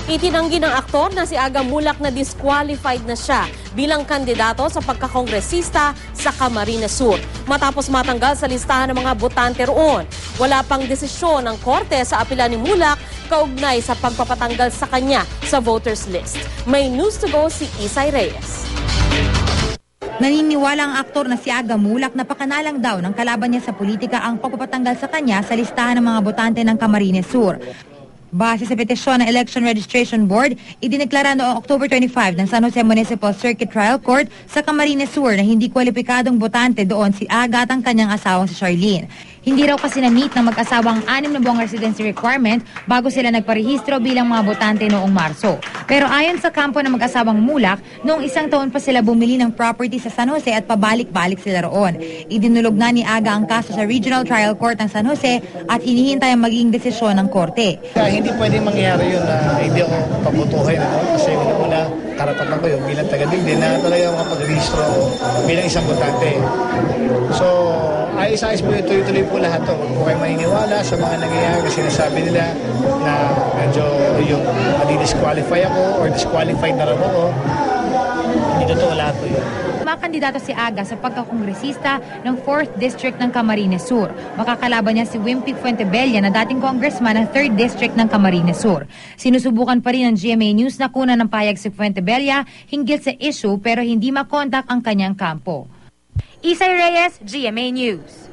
Itinanggi ng aktor na si Aga Mulak na disqualified na siya bilang kandidato sa pagkakongresista sa Camarines Sur matapos matanggal sa listahan ng mga botante roon. Wala pang desisyon ng korte sa apela ni Mulak kaugnay sa pagpapatanggal sa kanya sa voters list. May news to go si Isay Reyes. Naniniwala ang aktor na si Aga Mulak na pakanalang daw ng kalaban niya sa politika ang pagpapatanggal sa kanya sa listahan ng mga botante ng Camarines Sur. Base sa petisyon ng Election Registration Board, idineklara noong October 25 ng San Jose Municipal Circuit Trial Court sa Camarines Sur na hindi kwalipikadong botante doon si Aga at ang kanyang asawang si Charlene. Hindi raw kasi na-meet ng mag-asawang 6 na buwang residency requirement bago sila nagparehistro bilang mga botante noong Marso. Pero ayon sa kampo ng mag-asawang Mulak, noong 1 taon pa sila bumili ng property sa San Jose at pabalik-balik sila roon. Idinulog na ni Aga ang kaso sa Regional Trial Court ng San Jose at hinihintay ang magiging desisyon ng korte. Hindi pwedeng mangyari yun na hindi ako pabutuhin. Kasi una, karapatan ko yun bilang taga-Digden na talaga makapag-rehistro ako bilang isang botante. So, ayos-ayos po tuloy-tuloy po lahat to. Huwag po kayo maniniwala sa mga nangyayari kasi sinasabi nila na medyo yung madi-disqualify ako or disqualified na rin ako. Hindi totoo lahat po yun. Makandidato si Aga sa pagkakongresista ng 4th District ng Camarines Sur. Makakalaban niya si Wimpy Fuentebella na dating congressman ng 3rd District ng Camarines Sur. Sinusubukan pa rin ng GMA News na kunan ng payag si Fuentebella hinggil sa issue pero hindi makontak ang kanyang kampo. Isay Reyes, GMA News.